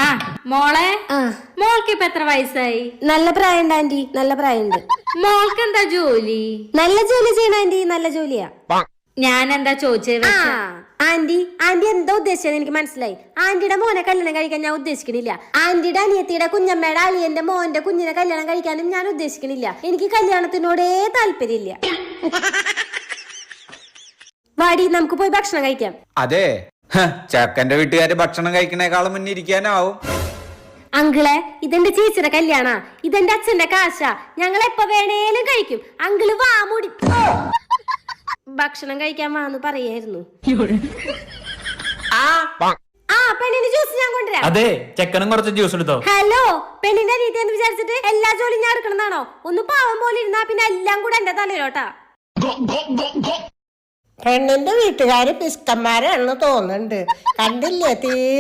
ആ മോളെ, മോൾക്ക് ഇപ്പൊ എത്ര വയസ്സായി? നല്ല പ്രായമുണ്ട് ആന്റി, നല്ല പ്രായമുണ്ട്. മോൾക്ക് എന്താ ജോലി? നല്ല ജോലി ചെയ്യണ ആന്റി, നല്ല ജോലിയാ. ഞാൻ എന്താ ചോദിച്ചത്? ആന്റി എന്താ ഉദ്ദേശിച്ചത് എനിക്ക് മനസ്സിലായി. ആന്റിയുടെ മോനെ കല്യാണം കഴിക്കാൻ ഞാൻ ഉദ്ദേശിക്കണില്ല. ആന്റിയുടെ അനിയത്തിയുടെ കുഞ്ഞമ്മയുടെ അളിയന്റെ മോന്റെ കുഞ്ഞിനെ കല്യാണം കഴിക്കാനും ഞാൻ ഉദ്ദേശിക്കണില്ല. എനിക്ക് കല്യാണത്തിനോടേ താല്പര്യമില്ല. വാടി, നമുക്ക് പോയി ഭക്ഷണം കഴിക്കാം. അതെ, ചെക്കന്റെ വീട്ടുകാര് ഭക്ഷണം കഴിക്കണേക്കാളും മുന്നേ ഇരിക്കാനാവും. അങ്കിളെ, ഇതെന്റെ ചേച്ചിയുടെ കല്യാണ, ഇതെന്റെ അച്ഛന്റെ കാശ. ഞങ്ങൾ എപ്പോ വേണേലും കഴിക്കും. അങ്കിള് വാ മൂടി. ഭക്ഷണം കഴിക്കാൻ വാന്ന് പറയായിരുന്നു. പെണ്ണിന്റെ ജ്യൂസ് ഞാൻ കൊണ്ടുവരാം. അതെ, ചെക്കനും കുറച്ച് ജ്യൂസ് എടുത്തോ. ഹലോ, പെണ്ണിന്റെ രീതി എന്ന് വിചാരിച്ചിട്ട് എല്ലാ ജോലിയും ഞാൻ എടുക്കണമെന്നാണോ? ഒന്ന് പാവം പോലെ ഇരുന്നാ പിന്നെ എല്ലാം കൂടെ എന്റെ തലയിലോട്ടാ. പെണ്ണിന്റെ വീട്ടുകാര് പിസ്കന്മാരാണെന്ന് തോന്നുന്നുണ്ട്. കണ്ടില്ലേ